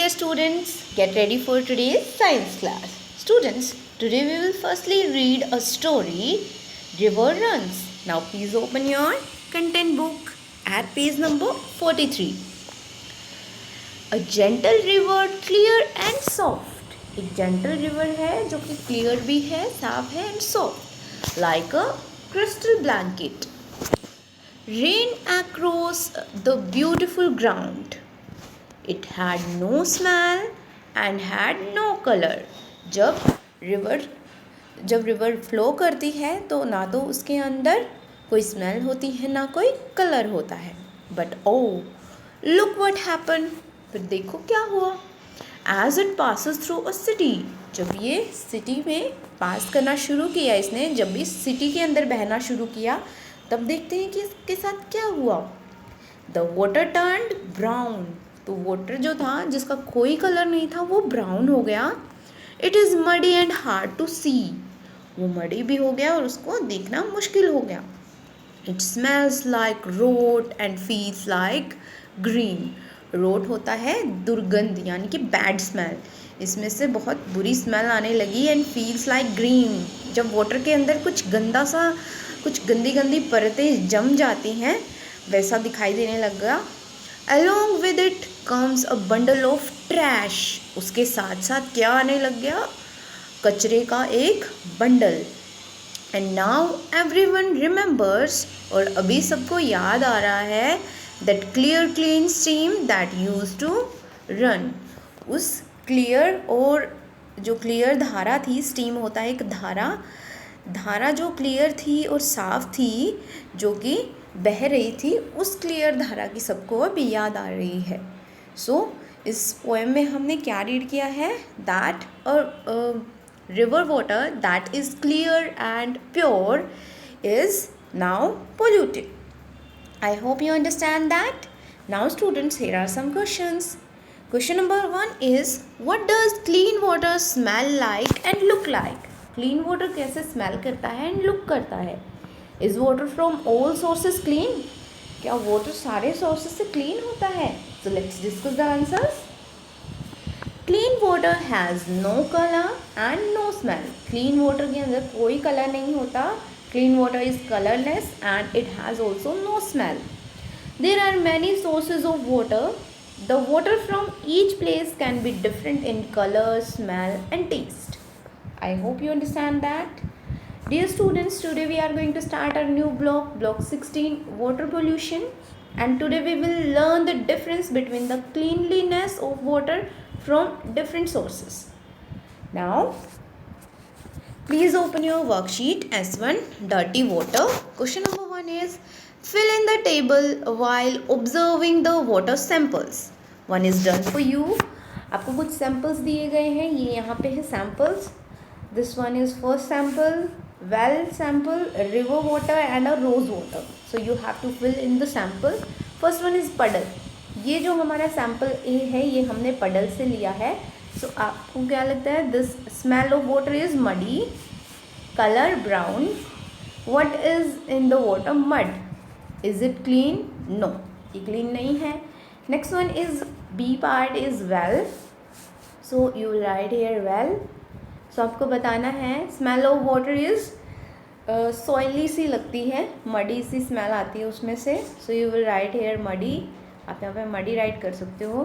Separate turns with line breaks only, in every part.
dear students, get ready for today's science class. Students, today we will firstly read a story, River Runs. Now please open your content book at page number 43. A gentle river, clear and soft. एक gentle river है जो कि clear भी है, साफ है and soft, like a crystal blanket. Rain across the beautiful ground. It had no smell and had no color. जब river flow करती है तो ना तो उसके अंदर कोई स्मेल होती है ना कोई कलर होता है. But oh look what happen, फिर देखो क्या हुआ. As it passes through a city, जब ये सिटी में पास करना शुरू किया इसने, जब इस सिटी के अंदर बहना शुरू किया, तब देखते हैं कि इसके साथ क्या हुआ. द वाटर टर्न्ड ब्राउन, तो वाटर जो था जिसका कोई कलर नहीं था वो ब्राउन हो गया. It is muddy and hard to see, वो मडी भी हो गया और उसको देखना मुश्किल हो गया. It smells like rot and feels like green. Rot होता है दुर्गंध यानी कि बैड स्मेल, इसमें से बहुत बुरी स्मेल आने लगी. एंड फील्स लाइक ग्रीन, जब वाटर के अंदर कुछ गंदी गंदी परतें जम जाती हैं वैसा दिखाई देने लगा. Along with it comes a bundle of trash. उसके साथ साथ क्या आने लग गया, कचरे का एक bundle. And now everyone remembers, और अभी सबको याद आ रहा है, that clear clean stream that used to run. उस क्लियर और जो क्लियर धारा थी, स्टीम होता है एक धारा जो क्लियर थी और साफ थी, जो कि बह रही थी, उस क्लियर धारा की सबको अब याद आ रही है. सो इस पोएम में हमने क्या रीड किया है, that river water that is clear and pure is now polluted. I hope you understand that. Now students, here are some questions. Question number 1 is, what does clean water smell like and look like? Clean water कैसे smell करता है and look करता है? Is water from all sources clean? क्या water सारे sources से clean होता है? So let's discuss the answers. Clean water has no color and no smell. Clean water के अंदर कोई color नहीं होता. Clean water is colorless and it has also no smell. There are many sources of water. The water from each place can be different in color, smell and taste. I hope you understand that. Dear students, today we are going to start our new block 16, water pollution, and today we will learn the difference between the cleanliness of water from different sources. Now please open your worksheet S1, dirty water. Question number 1 is, fill in the table while observing the water samples. One is done for you. आपको कुछ samples दिए गए हैं, ये यहाँ पे है samples. This one is first sample, well sample, river water and a rose water. So you have to fill in the sample. First one is puddle. ये जो हमारा sample A है ये हमने puddle से लिया है. So आपको क्या लगता है, this smell of water is muddy, color brown. What is in the water? Mud. Is it clean? No, ये clean नहीं है. Next one is B part is well. So you will write here well. So आपको बताना है, smell of water is soily सी लगती है, muddy सी स्मेल आती है उसमें से. So you will write here muddy, आप यहाँ पे मडी राइट कर सकते हो.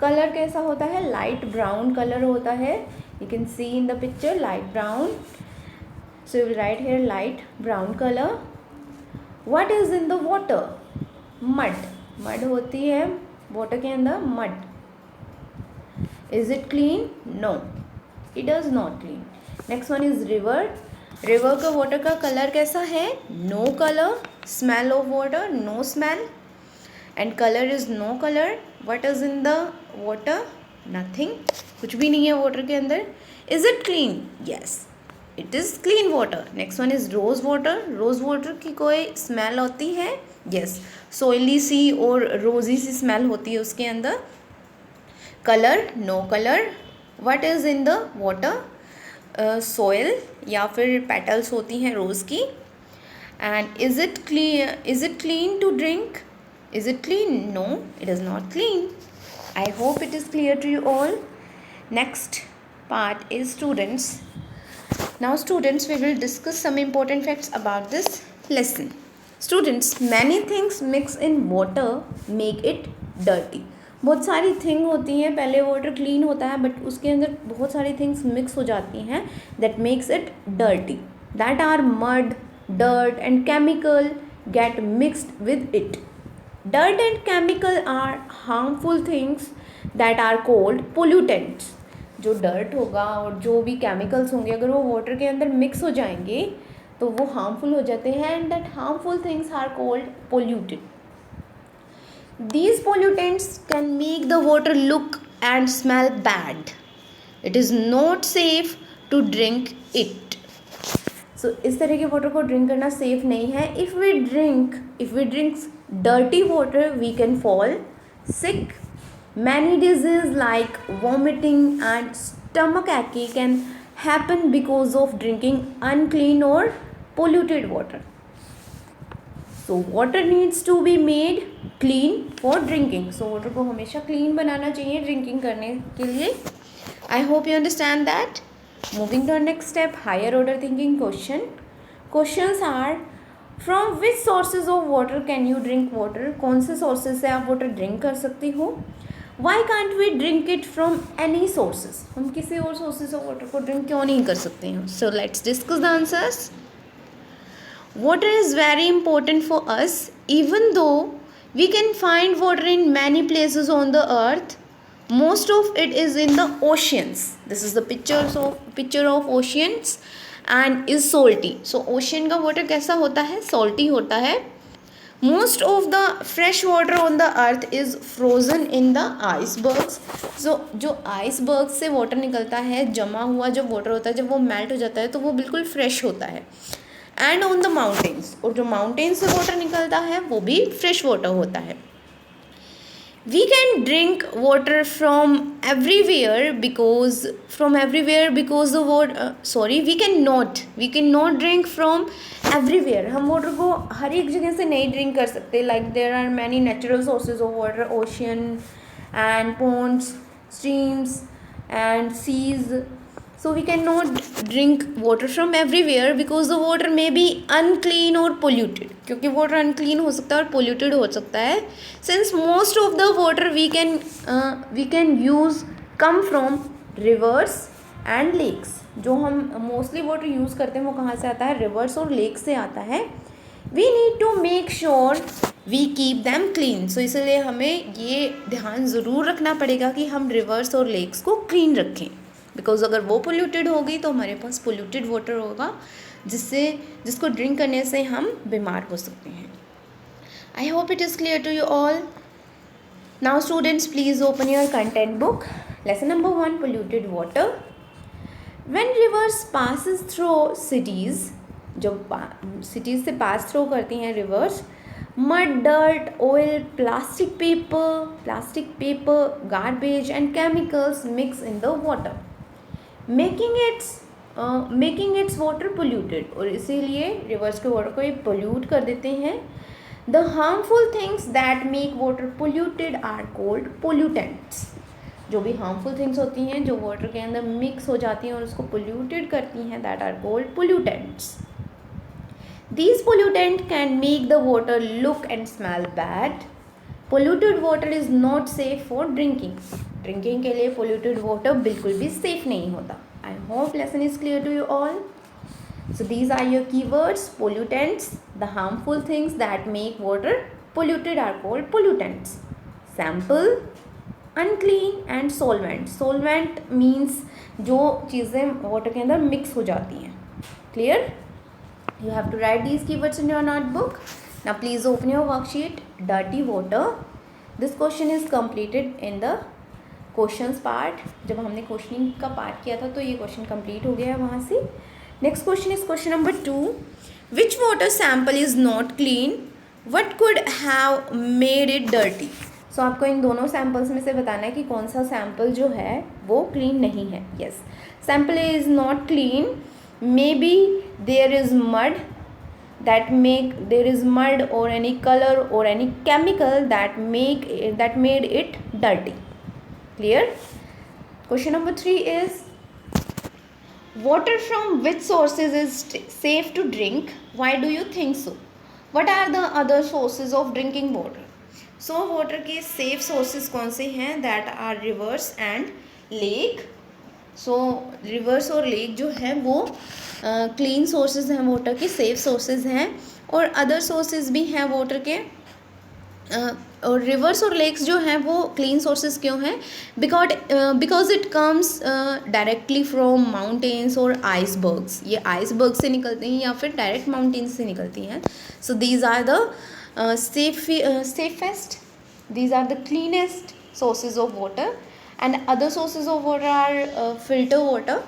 कलर कैसा होता है, लाइट ब्राउन कलर होता है. You can see in the picture light brown. So you will write here light brown colour. What is in the water? Mud होती है वाटर के अंदर, mud. Is it clean? No, it does not clean. Next one is river. River का water का color कैसा है? No color. Smell of water? No smell. And color is no color. What is in the water? Nothing. कुछ भी नहीं है water के अंदर. Is it clean? Yes, it is clean water. Next one is rose water. Rose water की कोई smell होती है? Yes, soily सी और rosy सी smell होती है उसके अंदर. Color? No color. What is in the water? Soil या फिर petals होती हैं रोज़ की. And is it clean to drink? Is it clean? No, it is not clean. I hope it is clear to you all. Next part is students. Now students, we will discuss some important facts about this lesson. Students, many things mix in water make it dirty. बहुत सारी thing होती हैं, पहले water clean होता है but उसके अंदर बहुत सारी थिंग्स मिक्स हो जाती हैं that makes it dirty. That are mud, dirt and chemical get mixed with it. Dirt and chemical are harmful things that are called pollutants. जो dirt होगा और जो भी chemicals होंगे अगर वो water के अंदर mix हो जाएंगे तो वो harmful हो जाते हैं and that harmful things are called polluted. These pollutants can make the water look and smell bad. It is not safe to drink it. सो इस तरह के वाटर को ड्रिंक करना सेफ नहीं है. If we drink dirty water we can fall sick. Many disease like vomiting and stomach ache can happen because of drinking unclean और polluted water. So water needs to be made clean for drinking. So water को हमेशा clean बनाना चाहिए drinking करने के लिए. I hope you understand that. Moving to our next step, higher order thinking question. Questions are, from which sources of water can you drink water? कौन से sources से आप water drink कर सकती हो? Why can't we drink it from any sources? हम किसी और sources of water को drink क्यों नहीं कर सकते हैं? So let's discuss the answers. Water is very important for us, even though we can find water in many places on the earth. Most of it is in the oceans. This is the picture of oceans and is salty. So ocean का water कैसा होता है? Salty होता है. Most of the fresh water on the earth is frozen in the icebergs. So जो icebergs से water निकलता है, जमा हुआ जब water होता है, जब वो melt हो जाता है तो वो बिल्कुल fresh होता है. And on the mountains, और जो mountains से water निकलता है वो भी fresh water होता है. We can drink water from everywhere because the water we cannot drink from everywhere. हम water को हर एक जगह से नहीं drink कर सकते. Like there are many natural sources of water, ocean and ponds, streams and seas. So we cannot drink water from everywhere because the water may be unclean or polluted. क्योंकि water unclean हो सकता है और polluted हो सकता है. Since most of the water we can use come from rivers and lakes. जो हम mostly water use करते हैं वो कहाँ से आता है? rivers और lakes से आता है. We need to make sure we keep them clean. So इसलिए हमें ये ध्यान ज़रूर रखना पड़ेगा कि हम rivers और lakes को clean रखें. बिकॉज अगर वो पोल्यूटेड होगी तो हमारे पास पोल्यूटेड वाटर होगा जिसको ड्रिंक करने से हम बीमार हो सकते हैं. I hope it is clear to you all. Now students, please open your content book. Lesson number 1, polluted water. When rivers passes through cities, जब सिटीज़ से पास थ्रू करती हैं rivers, mud, dirt, oil, plastic paper, garbage and chemicals mix in the water, making its water polluted. और इसीलिए reverse के water को ये pollute कर देते हैं. The harmful things that make water polluted are called pollutants. जो भी harmful things होती हैं जो वाटर के अंदर मिक्स हो जाती हैं और उसको polluted करती हैं, that are called pollutants. These pollutants can make the water look and smell bad. Polluted water is not safe for drinking. Drinking के लिए polluted water बिल्कुल भी safe नहीं होता. I hope lesson is clear to you all. So these are your keywords. Pollutants. The harmful things that make water polluted are called pollutants. Sample, unclean and solvent. Solvent means जो चीज़ें water के अंदर mix हो जाती हैं. Clear? You have to write these keywords in your notebook. Now please open your worksheet. Dirty water. This question is completed in the questions part. जब हमने questioning का part किया था तो ये question complete हो गया है वहाँ से. Next question is question number 2. Which water sample is not clean? What could have made it dirty? So आपको इन दोनों samples में से बताना है कि कौन सा sample जो है वो clean नहीं है. Yes, sample is not clean. Maybe there is mud or any color or any chemical that made it dirty. Clear? Question number 3 is, water from which sources is safe to drink? Why do you think so? What are the other sources of drinking water? So water के safe sources कौन से हैं? That are rivers and lake. So rivers और lake जो है वो clean sources हैं water के, safe sources हैं. और other sources भी हैं water के. और रिवर्स और लेक्स जो हैं वो क्लीन सोर्सेज क्यों हैं? Because it comes directly from mountains और आइसबर्ग्स. ये आइसबर्ग से निकलती हैं या फिर डायरेक्ट माउंटेन्स से निकलती हैं. So these are the safest, these are the cleanest sources of water. And other sources of water are filter water,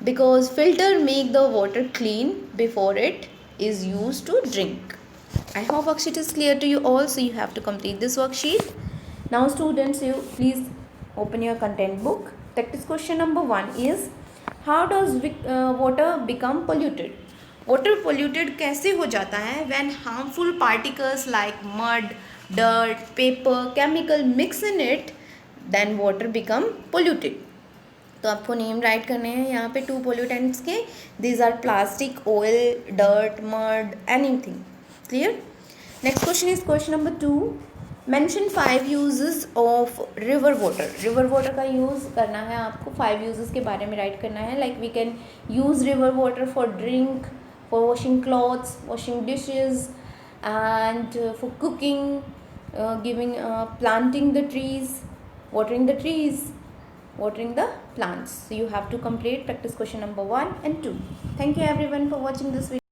because filter make the water clean before it is used to drink. I hope worksheet is clear to you all, so you have to complete this worksheet. Now students, you please open your content book. Practice question number 1 is, how does water become polluted? Water polluted कैसे हो जाता है? When harmful particles like mud, dirt, paper, chemical mix in it, then water become polluted. तो आपको name right करने हैं यहाँ पे 2 pollutants के. These are plastic, oil, dirt, mud, anything. Clear? Next question is question number 2. Mention 5 uses of river water. River water का use करना है आपको. 5 uses के बारे में राइट करना है. Like we can use river water for drink, for washing clothes, washing dishes, and for cooking, planting the trees, watering the trees, watering the plants. So you have to complete practice question number 1 and 2. Thank you everyone for watching this video.